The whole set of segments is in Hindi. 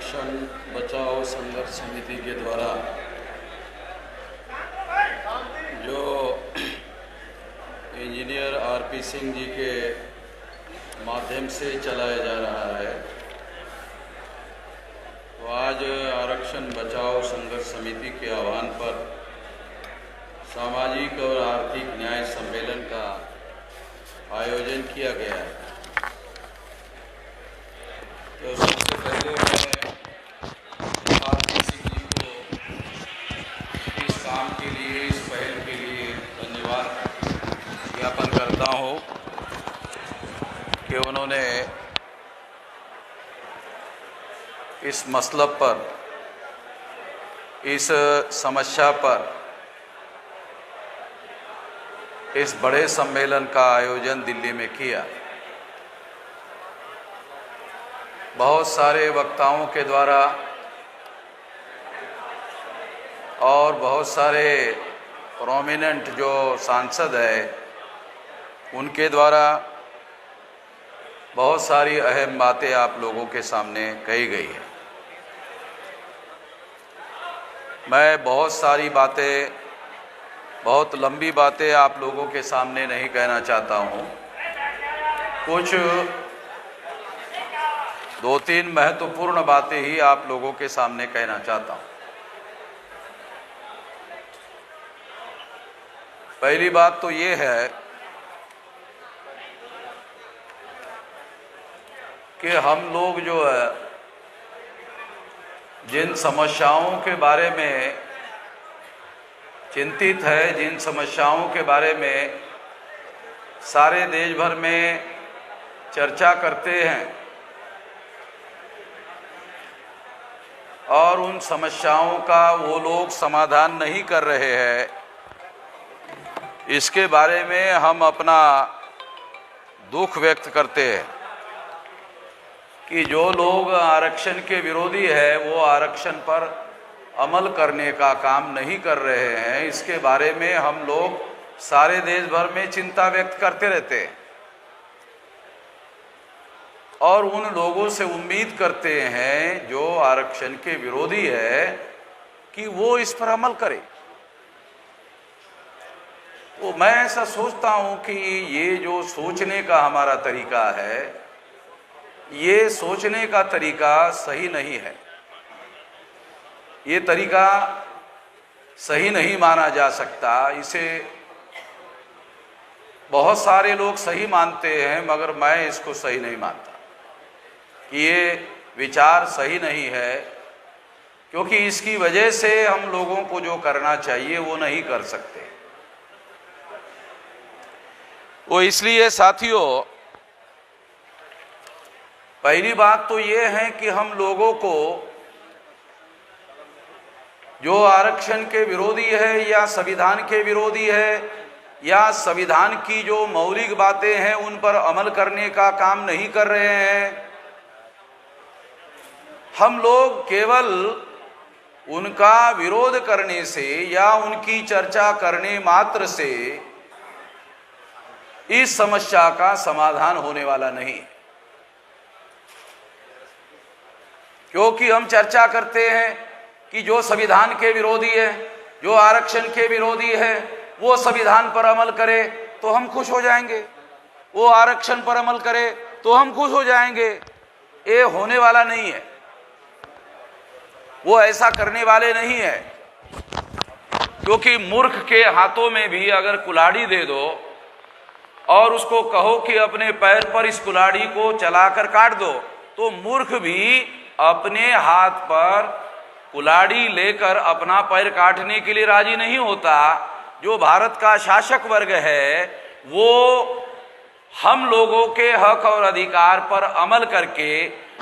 आरक्षण बचाओ संघर्ष समिति के द्वारा जो इंजीनियर आरपी सिंह जी के माध्यम से चलाया जा रहा है, तो आज आरक्षण बचाओ संघर्ष समिति के आह्वान पर सामाजिक और आर्थिक न्याय सम्मेलन का आयोजन किया गया है। तो सबसे पहले मैं आरपी सिंह जी को इस काम के लिए, इस पहल के लिए धन्यवाद ज्ञापन करता हूँ कि उन्होंने इस मसलब पर, इस समस्या पर इस बड़े सम्मेलन का आयोजन दिल्ली में किया। बहुत सारे वक्ताओं के द्वारा और बहुत सारे प्रोमिनेंट जो सांसद है उनके द्वारा बहुत सारी अहम बातें आप लोगों के सामने कही गई है। मैं बहुत सारी बातें, बहुत लंबी बातें आप लोगों के सामने नहीं कहना चाहता हूँ। कुछ 2-3 महत्वपूर्ण बातें ही आप लोगों के सामने कहना चाहता हूँ। पहली बात तो ये है कि हम लोग जो है, जिन समस्याओं के बारे में चिंतित है, जिन समस्याओं के बारे में सारे देश भर में चर्चा करते हैं और उन समस्याओं का वो लोग समाधान नहीं कर रहे हैं, इसके बारे में हम अपना दुख व्यक्त करते हैं कि जो लोग आरक्षण के विरोधी है वो आरक्षण पर अमल करने का काम नहीं कर रहे हैं। इसके बारे में हम लोग सारे देश भर में चिंता व्यक्त करते रहते हैं और उन लोगों से उम्मीद करते हैं जो आरक्षण के विरोधी है कि वो इस पर अमल करे। तो मैं ऐसा सोचता हूं कि ये जो सोचने का हमारा तरीका है, ये सोचने का तरीका सही नहीं है। ये तरीका सही नहीं माना जा सकता। इसे बहुत सारे लोग सही मानते हैं मगर मैं इसको सही नहीं मानता कि ये विचार सही नहीं है, क्योंकि इसकी वजह से हम लोगों को जो करना चाहिए वो नहीं कर सकते। वो इसलिए साथियों, पहली बात तो ये है कि हम लोगों को जो आरक्षण के विरोधी है या संविधान के विरोधी है या संविधान की जो मौलिक बातें हैं उन पर अमल करने का काम नहीं कर रहे हैं, हम लोग केवल उनका विरोध करने से या उनकी चर्चा करने मात्र से इस समस्या का समाधान होने वाला नहीं। क्योंकि हम चर्चा करते हैं कि जो संविधान के विरोधी है, जो आरक्षण के विरोधी है, वो संविधान पर अमल करे तो हम खुश हो जाएंगे, वो आरक्षण पर अमल करे तो हम खुश हो जाएंगे। ये होने वाला नहीं है, वो ऐसा करने वाले नहीं है। क्योंकि मूर्ख के हाथों में भी अगर कुल्हाड़ी दे दो और उसको कहो कि अपने पैर पर इस कुल्हाड़ी को चलाकर काट दो, तो मूर्ख भी अपने हाथ पर कुल्हाड़ी लेकर अपना पैर काटने के लिए राजी नहीं होता। जो भारत का शासक वर्ग है वो हम लोगों के हक और अधिकार पर अमल करके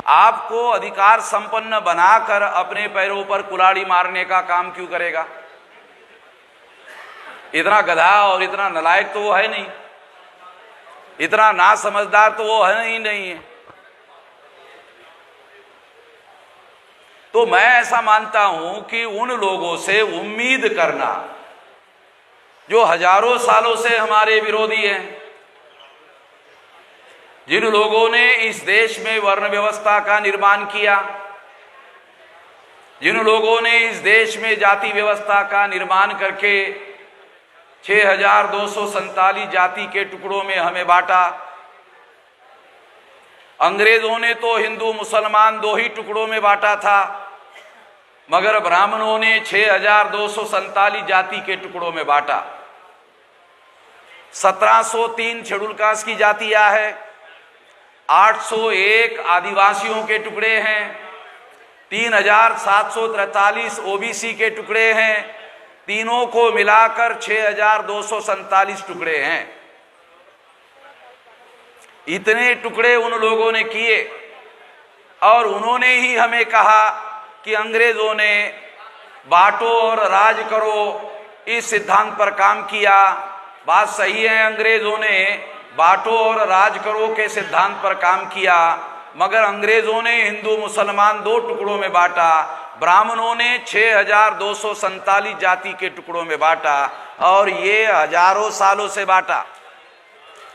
आपको अधिकार संपन्न बनाकर अपने पैरों पर कुल्हाड़ी मारने का काम क्यों करेगा? इतना गधा और इतना नालायक तो वो है नहीं, इतना ना समझदार तो वो है ही नहीं है। तो मैं ऐसा मानता हूं कि उन लोगों से उम्मीद करना जो हजारों सालों से हमारे विरोधी हैं, जिन लोगों ने इस देश में वर्ण व्यवस्था का निर्माण किया, जिन लोगों ने इस देश में जाति व्यवस्था का निर्माण करके 6247 जाति के टुकड़ों में हमें बांटा। अंग्रेजों ने तो हिंदू मुसलमान 2 ही टुकड़ों में बांटा था, मगर ब्राह्मणों ने 6247 जाति के टुकड़ों में बांटा। 1703 शेड्यूल कास्ट की जातियां है, 801 आदिवासियों के टुकड़े हैं, 3743 ओबीसी के टुकड़े हैं, तीनों को मिलाकर 6247 टुकड़े हैं। इतने टुकड़े उन लोगों ने किए और उन्होंने ही हमें कहा कि अंग्रेजों ने बांटो और राज करो इस सिद्धांत पर काम किया। बात सही है, अंग्रेजों ने बांटो और राज करो के सिद्धांत पर काम किया, मगर अंग्रेजों ने हिंदू मुसलमान 2 टुकड़ों में बांटा, ब्राह्मणों ने 6247 जाति के टुकड़ों में बांटा और ये हजारों सालों से बांटा।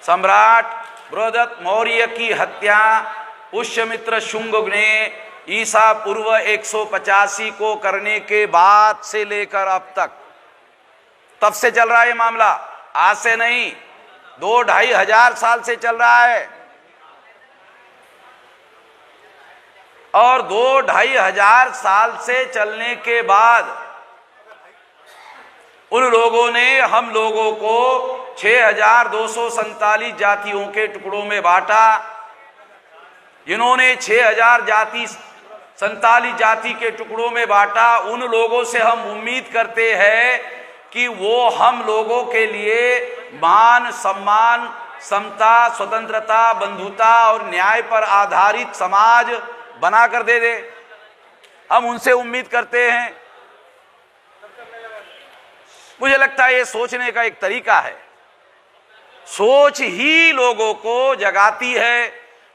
सम्राट बृहदत्त मौर्य की हत्या पुष्यमित्र शुंग ने ईसा पूर्व 185 को करने के बाद से लेकर अब तक, तब से चल रहा है मामला, आज से नहीं, 2-2.5 हजार साल से चल रहा है। और 2-2.5 हजार साल से चलने के बाद उन लोगों ने हम लोगों को 6247 जातियों के टुकड़ों में बांटा। जिन्होंने 6047 जाति के टुकड़ों में बांटा, उन लोगों से हम उम्मीद करते हैं कि वो हम लोगों के लिए मान, सम्मान, समता, स्वतंत्रता, बंधुता और न्याय पर आधारित समाज बना कर दे दे। हम उनसे उम्मीद करते हैं। मुझे लगता है ये सोचने का एक तरीका है। सोच ही लोगों को जगाती है,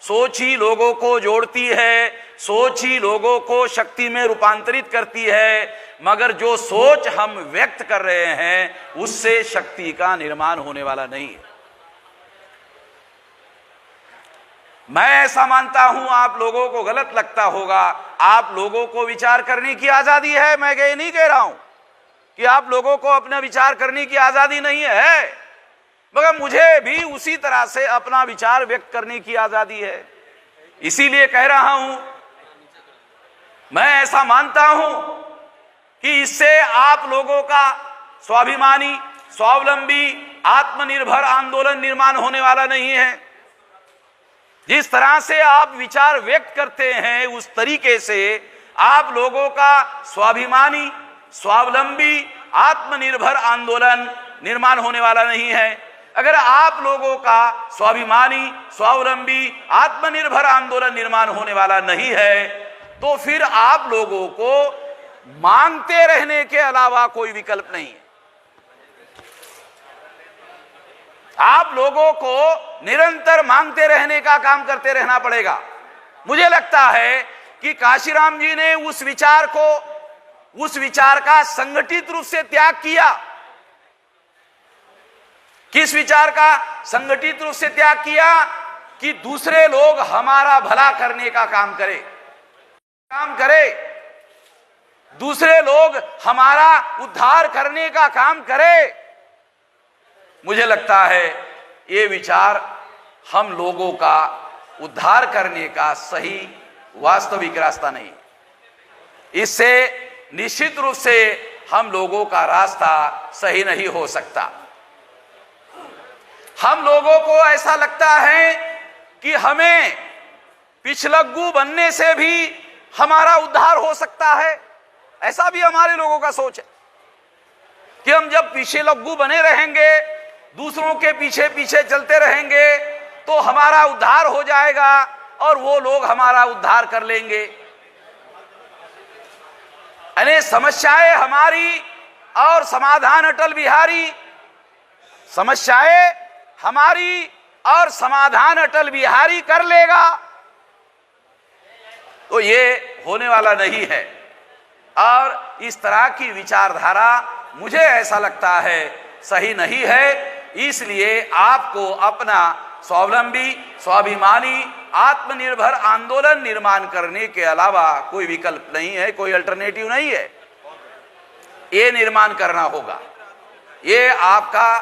सोच ही लोगों को जोड़ती है, सोच ही लोगों को शक्ति में रूपांतरित करती है, मगर जो सोच हम व्यक्त कर रहे हैं उससे शक्ति का निर्माण होने वाला नहीं है। मैं ऐसा मानता हूं, आप लोगों को गलत लगता होगा, आप लोगों को विचार करने की आजादी है, मैं ये नहीं कह रहा हूं कि आप लोगों को अपना विचार करने की आजादी नहीं है, मगर मुझे भी उसी तरह से अपना विचार व्यक्त करने की आजादी है। इसीलिए कह रहा हूं, मैं ऐसा मानता हूं कि इससे आप लोगों का स्वाभिमानी, स्वावलंबी, आत्मनिर्भर आंदोलन निर्माण होने वाला नहीं है। जिस तरह से आप विचार व्यक्त करते हैं उस तरीके से आप लोगों का स्वाभिमानी, स्वावलंबी, आत्मनिर्भर आंदोलन निर्माण होने वाला नहीं है। अगर आप लोगों का स्वाभिमानी, स्वावलंबी, आत्मनिर्भर आंदोलन निर्माण होने वाला नहीं है तो फिर आप लोगों को मांगते रहने के अलावा कोई विकल्प नहीं है। आप लोगों को निरंतर मांगते रहने का काम करते रहना पड़ेगा। मुझे लगता है कि काशीराम जी ने उस विचार का संगठित रूप से त्याग किया। किस विचार का संगठित रूप से त्याग किया? कि दूसरे लोग हमारा भला करने का काम करे, दूसरे लोग हमारा उद्धार करने का काम करे। मुझे लगता है ये विचार हम लोगों का उद्धार करने का सही वास्तविक रास्ता नहीं। इससे निश्चित रूप से हम लोगों का रास्ता सही नहीं हो सकता। हम लोगों को ऐसा लगता है कि हमें पिछलग्गू बनने से भी हमारा उद्धार हो सकता है। ऐसा भी हमारे लोगों का सोच है कि हम जब पीछे लग्गू बने रहेंगे, दूसरों के पीछे पीछे चलते रहेंगे तो हमारा उद्धार हो जाएगा और वो लोग हमारा उद्धार कर लेंगे। अने समस्याएं हमारी और समाधान अटल बिहारी, समस्याएं हमारी और समाधान अटल बिहारी कर लेगा, तो ये होने वाला नहीं है। और इस तरह की विचारधारा मुझे ऐसा लगता है सही नहीं है। इसलिए आपको अपना स्वावलंबी, स्वाभिमानी, आत्मनिर्भर आंदोलन निर्माण करने के अलावा कोई विकल्प नहीं है, कोई अल्टरनेटिव नहीं है। ये निर्माण करना होगा। ये आपका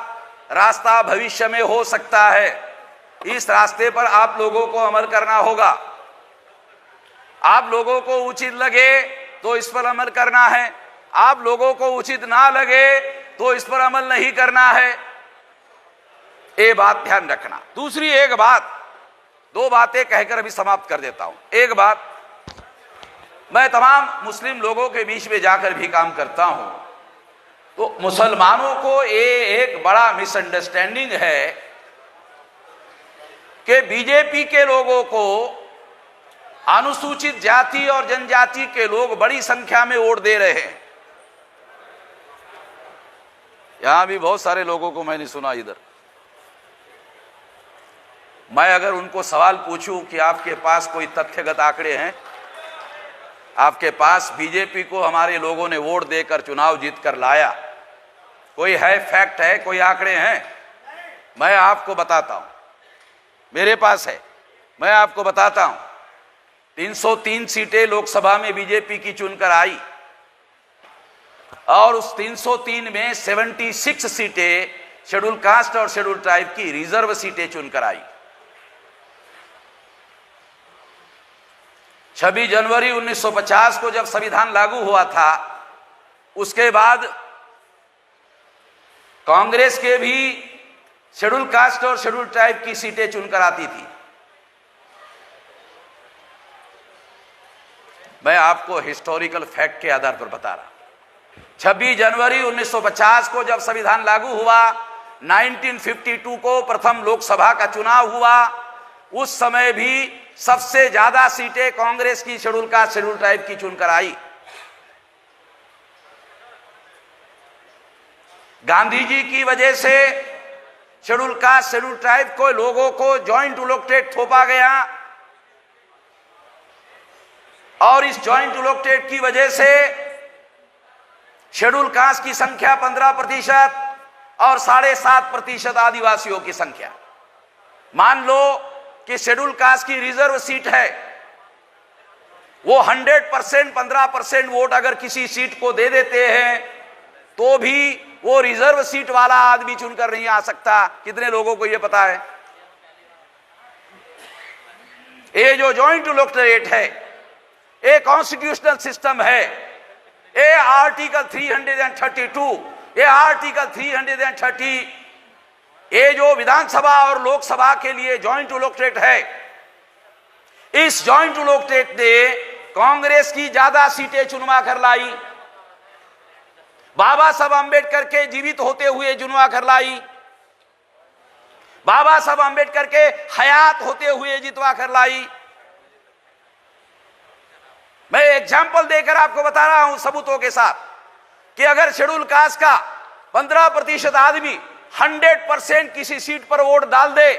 रास्ता भविष्य में हो सकता है। इस रास्ते पर आप लोगों को अमल करना होगा। आप लोगों को उचित लगे तो इस पर अमल करना है, आप लोगों को उचित ना लगे तो इस पर अमल नहीं करना है। ये बात ध्यान रखना। दूसरी एक बात, दो बातें कहकर अभी समाप्त कर देता हूं। एक बात, मैं तमाम मुस्लिम लोगों के बीच में जाकर भी काम करता हूं, तो मुसलमानों को ये एक बड़ा मिसअंडरस्टैंडिंग है कि बीजेपी के लोगों को अनुसूचित जाति और जनजाति के लोग बड़ी संख्या में वोट दे रहे हैं। यहां भी बहुत सारे लोगों को मैंने सुना इधर। मैं अगर उनको सवाल पूछूं कि आपके पास कोई तथ्यगत आंकड़े हैं, आपके पास बीजेपी को हमारे लोगों ने वोट देकर चुनाव जीत कर लाया, कोई है, फैक्ट है, कोई आंकड़े हैं, मैं आपको बताता हूं। मेरे पास है, मैं आपको बताता हूं। 303 सीटें लोकसभा में बीजेपी की चुनकर आई और उस 303 में 76 सीटें शेड्यूल कास्ट और शेड्यूल ट्राइब की रिजर्व सीटें चुनकर आई। 26 जनवरी 1950 को जब संविधान लागू हुआ था, उसके बाद कांग्रेस के भी शेड्यूल कास्ट और शेड्यूल ट्राइब की सीटें चुनकर आती थी। मैं आपको हिस्टोरिकल फैक्ट के आधार पर बता रहा। 26 जनवरी 1950 को जब संविधान लागू हुआ, 1952 को प्रथम लोकसभा का चुनाव हुआ, उस समय भी सबसे ज्यादा सीटें कांग्रेस की शेड्यूल कास्ट शेड्यूल ट्राइब की चुनकर आई। गांधी जी की वजह से शेड्यूल कास्ट शेड्यूल ट्राइब को लोगों को ज्वाइंट इलेक्टेड थोपा गया और इस ज्वाइंट इलेक्टेड की वजह से शेड्यूल कास्ट की संख्या 15% और 7.5% आदिवासियों की संख्या। मान लो कि शेड्यूल कास्ट की रिजर्व सीट है, वो 100% 15% वोट अगर किसी सीट को दे देते हैं तो भी वो रिजर्व सीट वाला आदमी चुनकर नहीं आ सकता। कितने लोगों को ये पता है? ये जो ज्वाइंट इलेक्टोरेट है, ये कॉन्स्टिट्यूशनल सिस्टम है। ये आर्टिकल 332, ये आर्टिकल 330, ये जो विधानसभा और लोकसभा के लिए ज्वाइंट इलेक्टोरेट है, इस ज्वाइंट इलेक्टोरेट ने कांग्रेस की ज्यादा सीटें चुनवा कर लाई, बाबा साहब अंबेडकर के जीवित होते हुए चुनवा कर लाई, बाबा साहब अंबेडकर के हयात होते हुए जितवा कर लाई। मैं एग्जाम्पल देकर आपको बता रहा हूं सबूतों के साथ कि अगर शेड्यूल कास्ट का 15% आदमी 100% किसी सीट पर वोट डाल दे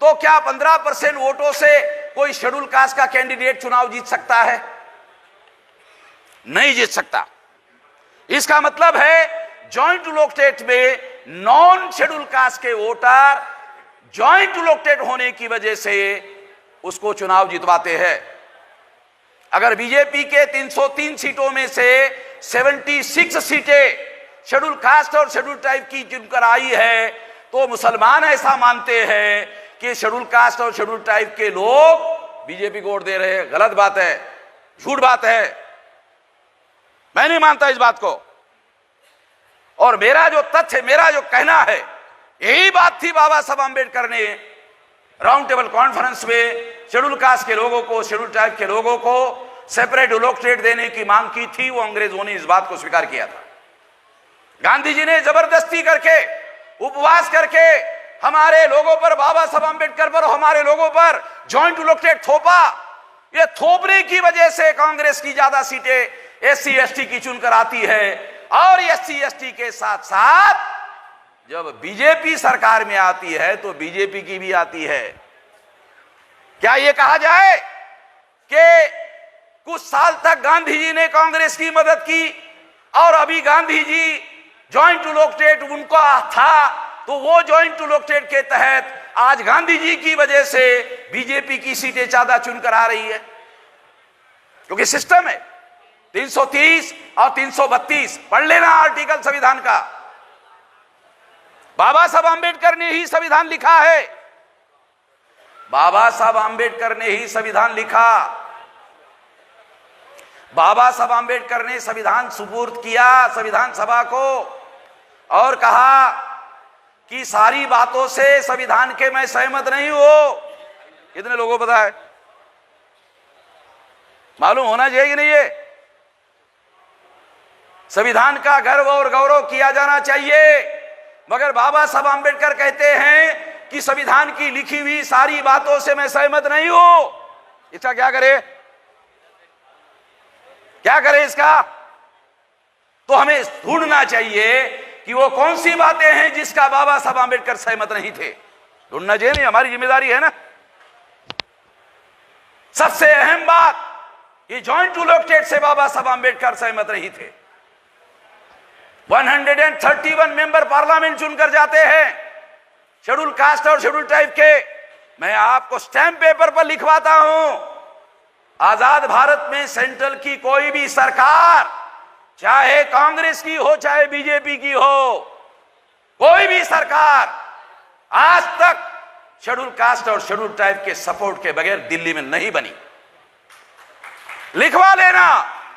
तो क्या 15% वोटों से कोई शेड्यूल कास्ट का कैंडिडेट चुनाव जीत सकता है? नहीं जीत सकता। इसका मतलब है ज्वाइंट इलेक्टोरेट में नॉन शेड्यूल कास्ट के वोटर ज्वाइंट इलेक्टोरेट होने की वजह से उसको चुनाव जितवाते हैं। अगर बीजेपी के 303 सीटों में से 76 सीटें शेड्यूल कास्ट और शेड्यूल ट्राइब की चुनकर आई है तो मुसलमान ऐसा मानते हैं कि शेड्यूल कास्ट और शेड्यूल ट्राइब के लोग बीजेपी को वोट दे रहे हैं। गलत बात है, झूठ बात है। मैं नहीं मानता इस बात को। और मेरा जो तथ्य, मेरा जो कहना है, यही बात थी बाबा साहब अंबेडकर ने राउंड टेबल कॉन्फ्रेंस में शेड्यूल कास्ट के लोगों को, शेड्यूल ट्राइब के लोगों को सेपरेट इलेक्टोरेट देने की मांग की थी। वो अंग्रेजों ने इस बात को स्वीकार किया था। गांधी जी ने जबरदस्ती करके, उपवास करके हमारे लोगों पर, बाबा साहब अंबेडकर पर, हमारे लोगों पर ज्वाइंट इलेक्टोरेट थोपा। ये थोपने की वजह से कांग्रेस की ज्यादा सीटें SC ST की चुनकर आती है। और SC ST के साथ साथ जब बीजेपी सरकार में आती है तो बीजेपी की भी आती है। क्या यह कहा जाए कि कुछ साल तक गांधी जी ने कांग्रेस की मदद की और अभी गांधी जी ज्वाइंट इलेक्टोरेट उनका था तो वो ज्वाइंट इलेक्टोरेट के तहत आज गांधी जी की वजह से बीजेपी की सीटें ज्यादा चुनकर आ रही है, क्योंकि सिस्टम है 330 और 332। पढ़ लेना आर्टिकल संविधान का। बाबा साहब आंबेडकर ने ही संविधान लिखा है, बाबा साहब आंबेडकर ने ही संविधान लिखा। बाबा साहब आंबेडकर ने संविधान सुपुर्द किया संविधान सभा को और कहा कि सारी बातों से संविधान के मैं सहमत नहीं हूं। कितने लोगों को पता है? मालूम होना चाहिए कि नहीं? ये संविधान का गर्व और गौरव किया जाना चाहिए। मगर बाबा साहब आंबेडकर कहते हैं कि संविधान की लिखी हुई सारी बातों से मैं सहमत नहीं हूं। इसका क्या करे? क्या करे इसका? तो हमें ढूंढना चाहिए कि वो कौन सी बातें हैं जिसका बाबा साहब आंबेडकर सहमत नहीं थे। ढूंढना चाहिए, नहीं हमारी जिम्मेदारी है ना। सबसे अहम बात, ये जॉइंट टू लोकटेट से बाबा साहब आंबेडकर सहमत नहीं थे। 131 मेंबर पार्लियामेंट चुनकर जाते हैं शेड्यूल कास्ट और शेड्यूल ट्राइब के। मैं आपको स्टैंप पेपर पर लिखवाता हूं, आजाद भारत में सेंट्रल की कोई भी सरकार, चाहे कांग्रेस की हो चाहे बीजेपी की हो, कोई भी सरकार आज तक शेड्यूल कास्ट और शेड्यूल ट्राइब के सपोर्ट के बगैर दिल्ली में नहीं बनी। लिखवा लेना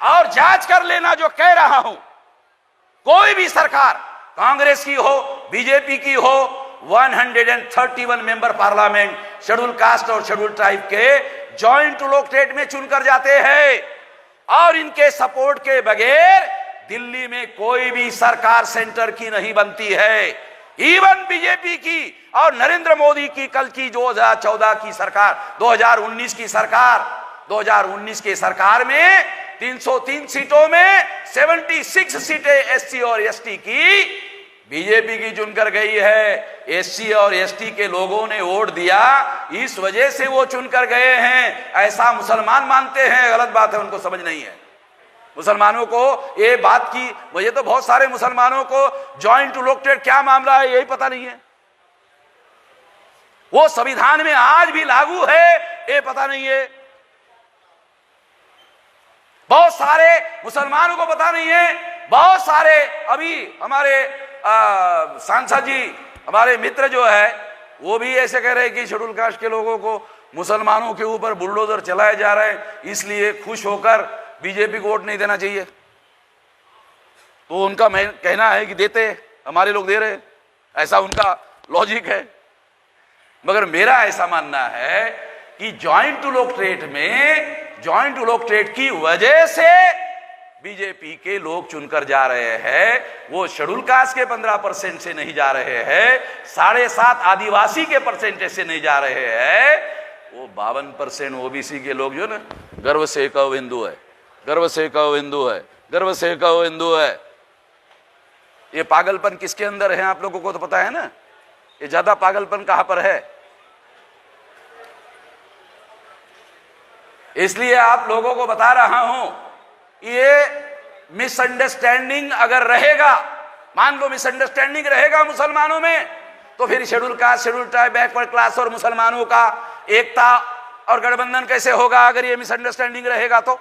और जांच कर लेना जो कह रहा हूं। कोई भी सरकार, कांग्रेस की हो बीजेपी की हो, 131 मेंबर पार्लियामेंट शेड्यूल कास्ट और शेड्यूल ट्राइब के जॉइंट लोकटेट में चुनकर जाते हैं और इनके सपोर्ट के बगैर दिल्ली में कोई भी सरकार सेंटर की नहीं बनती है। इवन बीजेपी की और नरेंद्र मोदी की कल की 2014 की सरकार, 2019 की सरकार, 2019 के सरकार में 303 सीटों में 76 सीटें एससी और एसटी की बीजेपी की चुनकर गई है। एससी और एसटी के लोगों ने वोट दिया, इस वजह से वो चुनकर गए हैं, ऐसा मुसलमान मानते हैं। गलत बात है, उनको समझ नहीं है। मुसलमानों को ये बात की, मुझे तो बहुत सारे मुसलमानों को जॉइंट टू लोकटेट क्या मामला है यही पता नहीं है। वो संविधान में आज भी लागू है ये पता नहीं है। बहुत सारे मुसलमानों को पता नहीं है। बहुत सारे अभी हमारे सांसद जी, हमारे मित्र जो है, वो भी ऐसे कह रहे हैं कि शेड्यूल कास्ट के लोगों को मुसलमानों के ऊपर बुलडोजर चलाए जा रहे हैं, इसलिए खुश होकर बीजेपी को वोट नहीं देना चाहिए। तो उनका कहना है कि देते, हमारे लोग दे रहे, ऐसा उनका लॉजिक है। मगर मेरा ऐसा मानना है कि जॉइंट टू लोकटेट में, जॉइंट टू लोकटेट की वजह से बीजेपी के लोग चुनकर जा रहे हैं। वो शेड्यूल कास्ट के 15% से नहीं जा रहे हैं, 7.5 आदिवासी के परसेंटेज से नहीं जा रहे हैं। वो 52% ओबीसी के लोग जो ना, गर्व से कहो हिंदू है, गर्व से कहो हिंदू है, गर्व से कहो हिंदू है। ये पागलपन किसके अंदर है आप लोगों को तो पता है ना। ये ज्यादा पागलपन कहां पर है? इसलिए आप लोगों को बता रहा हूं, ये मिसअंडरस्टैंडिंग अगर रहेगा, मान लो मिसअंडरस्टैंडिंग रहेगा मुसलमानों में, तो फिर schedule caste, schedule tribe, backward class और मुसलमानों का एकता और गठबंधन कैसे होगा? अगर ये मिसअंडरस्टैंडिंग रहेगा तो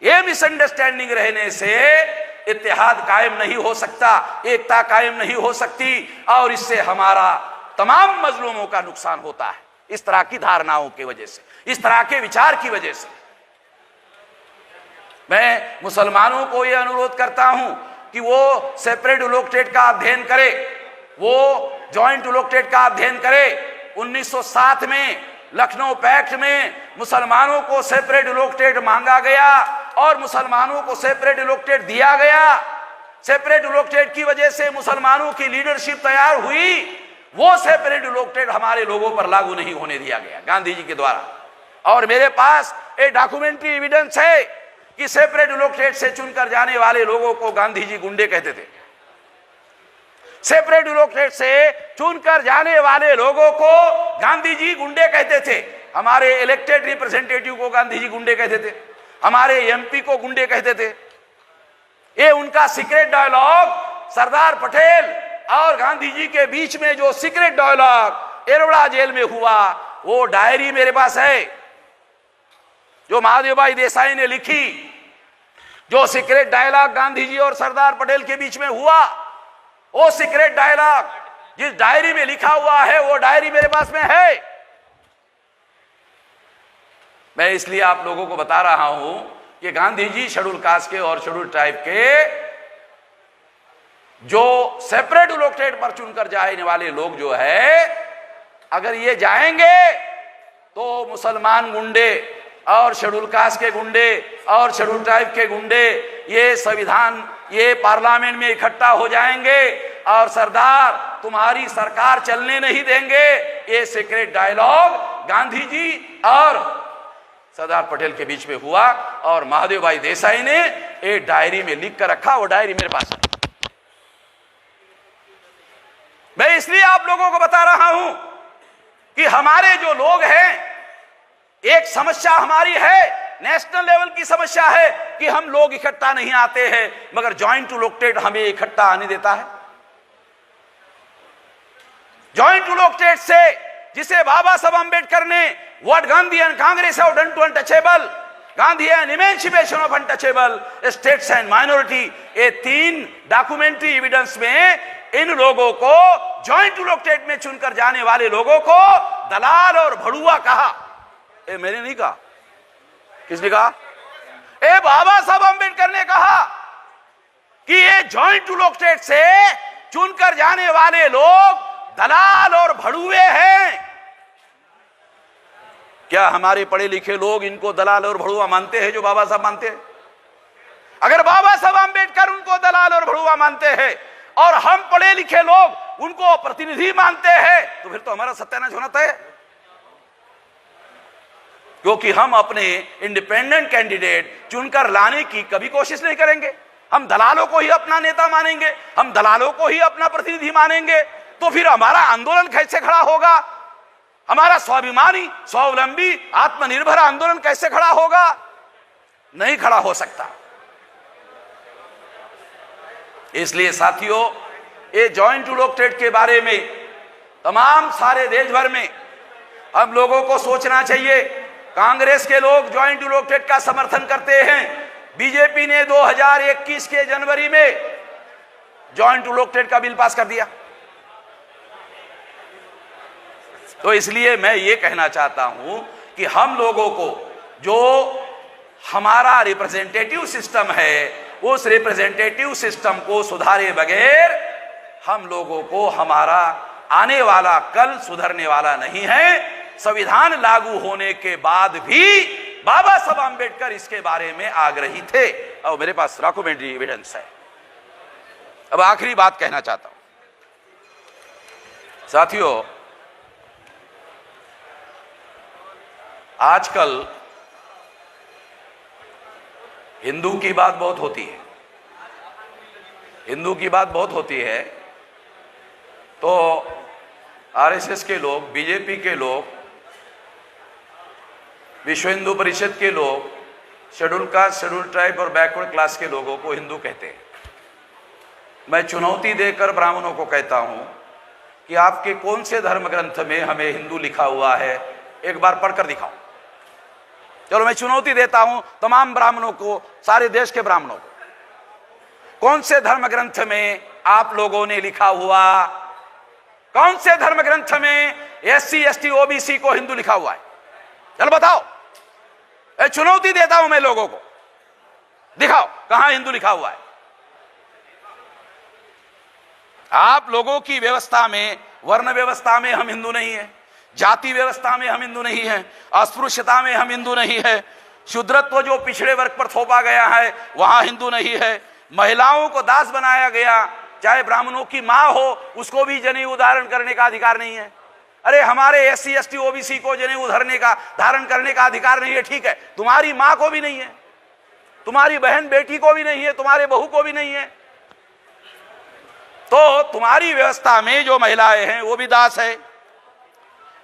ये मिसअंडरस्टैंडिंग रहने से इत्तेहाद कायम नहीं हो सकता, एकता कायम नहीं हो सकती और इससे हमारा तमाम मजलूमों का नुकसान होता है। इस तरह की धारणाओं की वजह से, इस तरह के विचार की वजह से मैं मुसलमानों को यह अनुरोध करता हूं कि वो सेपरेट लोकटेट का अध्ययन करे, वो जॉइंट लोकटेट का अध्ययन करे। 1907 में लखनऊ पैक्ट में मुसलमानों को सेपरेट लोकटेट मांगा गया और मुसलमानों को सेपरेट लोकटेट दिया गया। सेपरेट लोकटेट की वजह से मुसलमानों की लीडरशिप तैयार हुई। वो सेपरेट लोकटेट हमारे लोगों पर लागू नहीं होने दिया गया गांधी जी के द्वारा। और मेरे पास एक डॉक्यूमेंट्री एविडेंस है कि सेपरेट लोकटेट से चुनकर जाने वाले लोगों को गांधी जी गुंडे कहते थे। सेपरेट लोकटेट से चुनकर जाने वाले लोगों को गांधी जी गुंडे कहते थे। हमारे इलेक्टेड रिप्रेजेंटेटिव को गांधी जी गुंडे कहते थे, हमारे एमपी को गुंडे कहते थे। ये उनका सीक्रेट डायलॉग, सरदार पटेल और गांधी जी के बीच में जो सीक्रेट डायलॉग एरोड़ा जेल में हुआ, वो डायरी मेरे पास है जो महादेव भाई देसाई ने लिखी, जो सीक्रेट डायलॉग गांधी जी और सरदार पटेल के बीच में हुआ, वो सीक्रेट डायलॉग जिस डायरी में लिखा हुआ है, वो डायरी मेरे पास में है। मैं इसलिए आप लोगों को बता रहा हूं कि गांधी जी शेड्यूल कास्ट के और शेड्यूल ट्राइब के जो सेपरेट इलेक्टेड पर चुनकर जाने वाले लोग जो है, अगर ये जाएंगे तो मुसलमान गुंडे और शेड्यूल कास्ट के गुंडे और शेड्यूल ट्राइब के गुंडे ये संविधान, ये पार्लियामेंट में इकट्ठा हो जाएंगे और सरदार तुम्हारी सरकार चलने नहीं देंगे। ये सीक्रेट डायलॉग गांधी जी और सरदार पटेल के बीच में हुआ और महादेव भाई देसाई ने एक डायरी में लिख कर रखा। वो डायरी मेरे पास है। मैं इसलिए आप लोगों को बता रहा हूं कि हमारे जो लोग हैं, एक समस्या हमारी है, नेशनल लेवल की समस्या है कि हम लोग इकट्ठा नहीं आते हैं, मगर जॉइंट इलेक्टेड हमें इकट्ठा आने देता है। जॉइंट इलेक्टेड से, जिसे बाबा साहब अंबेडकर ने what Gandhi and Congress have done to untouchable, Gandhi and emancipation of untouchable states and minority, ये 3 डॉक्यूमेंट्री एविडेंस में इन लोगों को, जॉइंट इलेक्टेड में चुनकर जाने वाले लोगों को दलाल और भड़ुआ कहा। ये मैंने नहीं कहा, किसने कहा? ए बाबा साहब अंबेडकर ने कहा कि ये जॉइंट इलेक्टेड से चुनकर जाने वाले लोग दलाल और भड़ुए हैं। क्या हमारे पढ़े लिखे लोग इनको दलाल और भड़ुआ मानते हैं जो बाबा साहब मानते हैं? अगर बाबा साहब अंबेडकर उनको दलाल और भड़ुआ मानते हैं और हम पढ़े लिखे लोग उनको प्रतिनिधि मानते हैं, तो फिर तो हमारा सत्यानाश होना तय है, क्योंकि हम अपने इंडिपेंडेंट कैंडिडेट चुनकर लाने की कभी कोशिश नहीं करेंगे। हम दलालों को ही अपना नेता मानेंगे, हम दलालों को ही अपना प्रतिनिधि मानेंगे, तो फिर हमारा आंदोलन कैसे खड़ा होगा? हमारा स्वाभिमानी, स्वावलंबी, आत्मनिर्भर आंदोलन कैसे खड़ा होगा? नहीं खड़ा हो सकता। इसलिए साथियों, ये जॉइंट इलेक्टेड के बारे में तमाम सारे देश भर में हम लोगों को सोचना चाहिए। कांग्रेस के लोग जॉइंट इलेक्टेड का समर्थन करते हैं। बीजेपी ने 2021 के जनवरी में जॉइंट इलेक्टेड का बिल पास कर दिया। तो इसलिए मैं ये कहना चाहता हूं कि हम लोगों को जो हमारा रिप्रेजेंटेटिव सिस्टम है, उस रिप्रेजेंटेटिव सिस्टम को सुधारे बगैर हम लोगों को हमारा आने वाला कल सुधरने वाला नहीं है। संविधान लागू होने के बाद भी बाबा साहब अंबेडकर इसके बारे में आग्रही थे और मेरे पास डॉक्यूमेंट्री एविडेंस है। अब आखिरी बात कहना चाहता हूं साथियों, आजकल हिंदू की बात बहुत होती है, हिंदू की बात बहुत होती है, तो आरएसएस के लोग, बीजेपी के लोग, विश्व हिंदू परिषद के लोग शेड्यूल कास्ट, शेड्यूल ट्राइब और बैकवर्ड क्लास के लोगों को हिंदू कहते हैं। मैं चुनौती देकर ब्राह्मणों को कहता हूं कि आपके कौन से धर्म ग्रंथ में हमें हिंदू लिखा हुआ है, एक बार पढ़कर दिखाओ। चलो मैं चुनौती देता हूं तमाम ब्राह्मणों को, सारे देश के ब्राह्मणों को, कौन से धर्म ग्रंथ में आप लोगों ने लिखा हुआ, कौन से धर्म ग्रंथ में एससी एसटी ओबीसी को हिंदू लिखा हुआ है? चलो बताओ, चुनौती देता हूं मैं लोगों को, दिखाओ कहां हिंदू लिखा हुआ है। आप लोगों की व्यवस्था में, वर्ण व्यवस्था में हम हिंदू नहीं है, जाति व्यवस्था में हम हिंदू नहीं है, अस्पृश्यता में हम हिंदू नहीं है, शूद्रत्व जो पिछड़े वर्ग पर थोपा गया है वहां हिंदू नहीं है, महिलाओं को दास बनाया गया, चाहे ब्राह्मणों की मां हो उसको भी जनेऊ धारण करने का अधिकार नहीं है। अरे हमारे एससी एसटी ओबीसी को जनेऊ धारण करने का अधिकार नहीं है, ठीक है, तुम्हारी मां को भी नहीं है, तुम्हारी बहन बेटी को भी नहीं है, तुम्हारे बहू को भी नहीं है, तो तुम्हारी व्यवस्था में जो महिलाएं हैं वो भी दास है।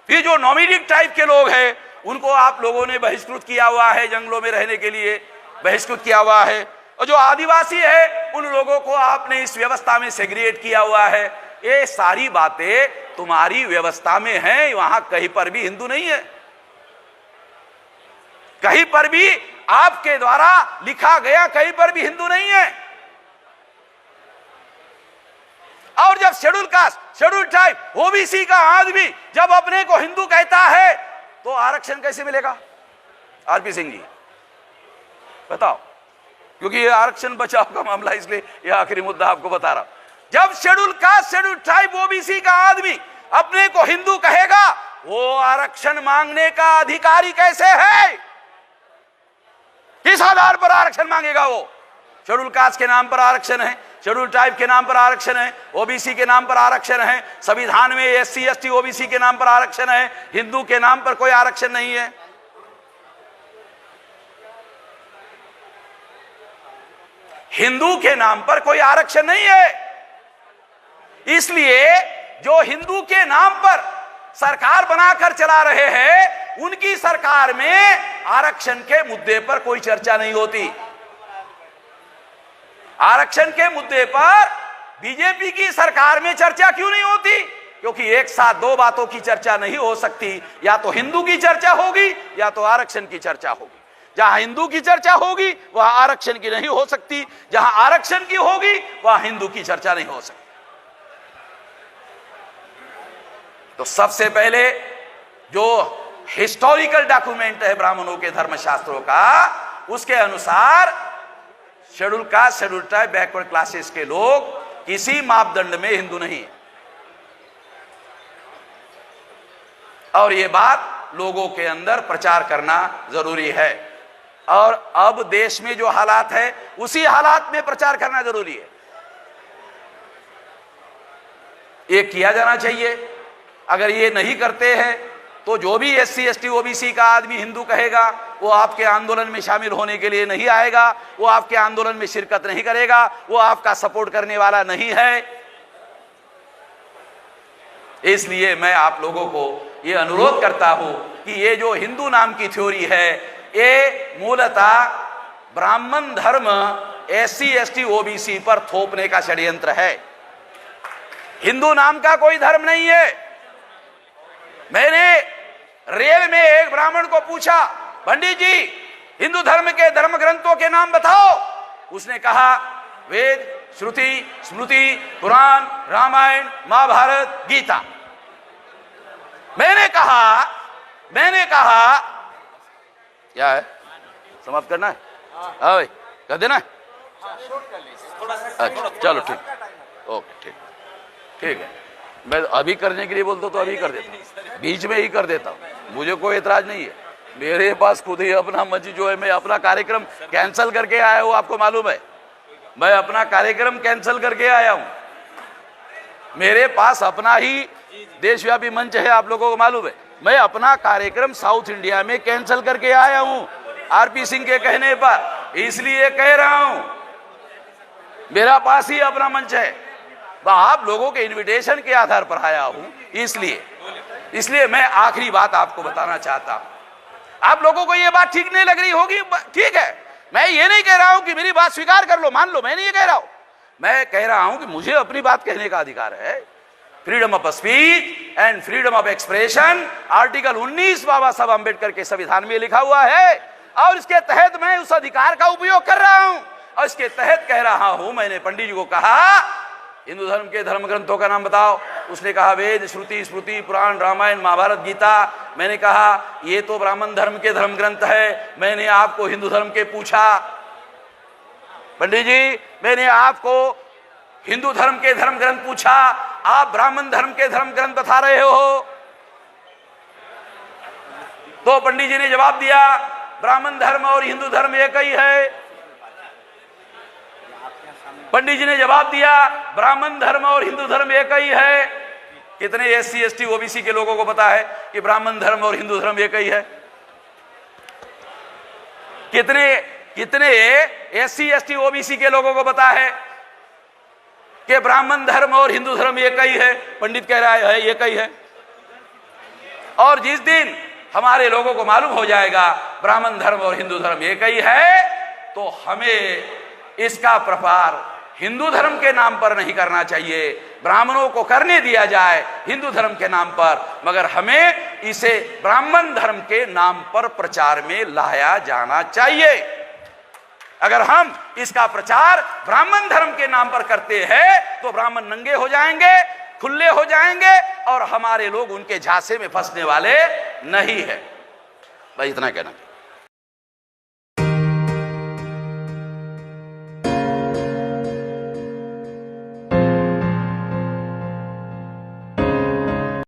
फिर जो नॉमिडिक टाइप के लोग हैं उनको आप लोगों ने बहिष्कृत किया हुआ है, जंगलों में रहने के लिए बहिष्कृत किया हुआ है, और जो आदिवासी है उन लोगों को आपने इस व्यवस्था में सेग्रीगेट किया हुआ है। ये सारी बातें तुम्हारी व्यवस्था में हैं, वहां कहीं पर भी हिंदू नहीं है, कहीं पर भी आपके द्वारा लिखा गया कहीं पर भी हिंदू नहीं है। और जब schedule caste, schedule tribe, OBC का आदमी जब अपने को हिंदू कहता है तो आरक्षण कैसे मिलेगा? आरपी सिंह जी बताओ, क्योंकि ये आरक्षण बचाव का मामला, इसलिए ये आखिरी मुद्दा आपको बता रहा हूं। जब schedule caste, schedule tribe, OBC का आदमी अपने को हिंदू कहेगा, वो आरक्षण मांगने का अधिकारी कैसे है? किस आधार पर आरक्षण मांगेगा वो? शेड्यूल कास्ट के नाम पर आरक्षण है, शेड्यूल ट्राइब के नाम पर आरक्षण है, ओबीसी के नाम पर आरक्षण है, संविधान में एससी एसटी ओबीसी के नाम पर आरक्षण है, हिंदू के नाम पर कोई आरक्षण नहीं है। हिंदू के नाम पर कोई आरक्षण नहीं है। इसलिए जो हिंदू के नाम पर सरकार बनाकर चला रहे हैं, उनकी सरकार में आरक्षण के मुद्दे पर कोई चर्चा नहीं होती। आरक्षण के मुद्दे पर बीजेपी की सरकार में चर्चा क्यों नहीं होती? क्योंकि एक साथ दो बातों की चर्चा नहीं हो सकती, या तो हिंदू की चर्चा होगी या तो आरक्षण की चर्चा होगी। जहां हिंदू की चर्चा होगी वहां आरक्षण की नहीं हो सकती, जहां आरक्षण की होगी वहां हिंदू की चर्चा नहीं हो सकती। तो सबसे पहले जो हिस्टोरिकल डॉक्यूमेंट है ब्राह्मणों के धर्मशास्त्रों का, उसके अनुसार schedule caste, schedule tribe, backward classes के लोग किसी मापदंड में हिंदू नहीं है। और यह बात लोगों के अंदर प्रचार करना जरूरी है, और अब देश में जो हालात है उसी हालात में प्रचार करना जरूरी है। ये किया जाना चाहिए। अगर ये नहीं करते हैं तो जो भी एससी एसटी ओबीसी का आदमी हिंदू कहेगा, वो आपके आंदोलन में शामिल होने के लिए नहीं आएगा, वो आपके आंदोलन में शिरकत नहीं करेगा, वो आपका सपोर्ट करने वाला नहीं है। इसलिए मैं आप लोगों को ये अनुरोध करता हूं कि ये जो हिंदू नाम की थ्योरी है, ये मूलतः ब्राह्मण धर्म एससी एसटी ओबीसी पर थोपने का षड्यंत्र है। हिंदू नाम का कोई धर्म नहीं है। मैंने रेल में एक ब्राह्मण को पूछा, पंडित जी हिंदू धर्म के धर्म ग्रंथों के नाम बताओ। उसने कहा वेद, श्रुति, स्मृति, पुराण, रामायण, महाभारत, गीता। मैंने कहा क्या है, समाप्त करना है? हाँ भाई कर देना है। अच्छा चलो ठीक, ओके ठीक है। मैं अभी करने के लिए बोलता तो अभी कर देता, बीच में ही कर देता हूँ, मुझे कोई एतराज नहीं है। मेरे पास खुद ही अपना मंच जो है, मैं अपना कार्यक्रम कैंसिल करके आया हूँ, आपको मालूम है। मैं अपना कार्यक्रम कैंसिल करके आया हूँ। मेरे पास अपना ही देशव्यापी मंच है, आप लोगों को मालूम है। मैं अपना कार्यक्रम साउथ इंडिया में कैंसिल करके आया हूँ आरपी सिंह के कहने पर। इसलिए कह रहा हूँ मेरा पास ही अपना मंच है, आप लोगों के इनविटेशन के आधार पर आया हूं। इसलिए मैं आखिरी बात आपको बताना चाहता हूं। आप लोगों को यह बात ठीक नहीं लग रही होगी, ठीक है। मैं ये नहीं कह रहा हूं कि मेरी बात स्वीकार कर लो, मान लो, मैं नहीं ये कह रहा हूं। मैं कह रहा हूं कि मुझे अपनी बात कहने का अधिकार है। Freedom of speech and freedom of expression article 19 बाबा साहब अंबेडकर के संविधान में लिखा हुआ है, और इसके तहत मैं उस अधिकार का उपयोग कर रहा हूं। और इसके तहत कह रहा हूं, मैंने पंडित जी को कहा हिंदू धर्म के धर्म ग्रंथों का नाम बताओ। उसने कहा वेद, श्रुति, स्मृति, पुराण, रामायण, महाभारत, गीता। मैंने कहा ये तो ब्राह्मण धर्म के धर्म ग्रंथ है, मैंने आपको हिंदू धर्म के पूछा। पंडित जी मैंने आपको हिंदू धर्म के धर्म ग्रंथ पूछा, आप ब्राह्मण धर्म के धर्म ग्रंथ बता रहे हो। तो पंडित जी ने जवाब दिया ब्राह्मण धर्म और हिंदू धर्म एक ही है। पंडित जी ने जवाब दिया ब्राह्मण धर्म और हिंदू धर्म एक ही है। कितने एससी एसटी ओबीसी के लोगों को पता है कि ब्राह्मण धर्म और हिंदू धर्म एक ही है? कितने एससी एसटी ओबीसी के लोगों को पता है कि ब्राह्मण धर्म और हिंदू धर्म एक ही है? पंडित कह रहा है एक ही है। और जिस दिन हमारे लोगों को मालूम हो जाएगा ब्राह्मण धर्म और हिंदू धर्म एक ही है, तो हमें इसका प्रभार हिंदू धर्म के नाम पर नहीं करना चाहिए, ब्राह्मणों को करने दिया जाए हिंदू धर्म के नाम पर, मगर हमें इसे ब्राह्मण धर्म के नाम पर प्रचार में लाया जाना चाहिए। अगर हम इसका प्रचार ब्राह्मण धर्म के नाम पर करते हैं तो ब्राह्मण नंगे हो जाएंगे, खुले हो जाएंगे और हमारे लोग उनके झांसे में फंसने वाले नहीं है। भाई इतना कहना।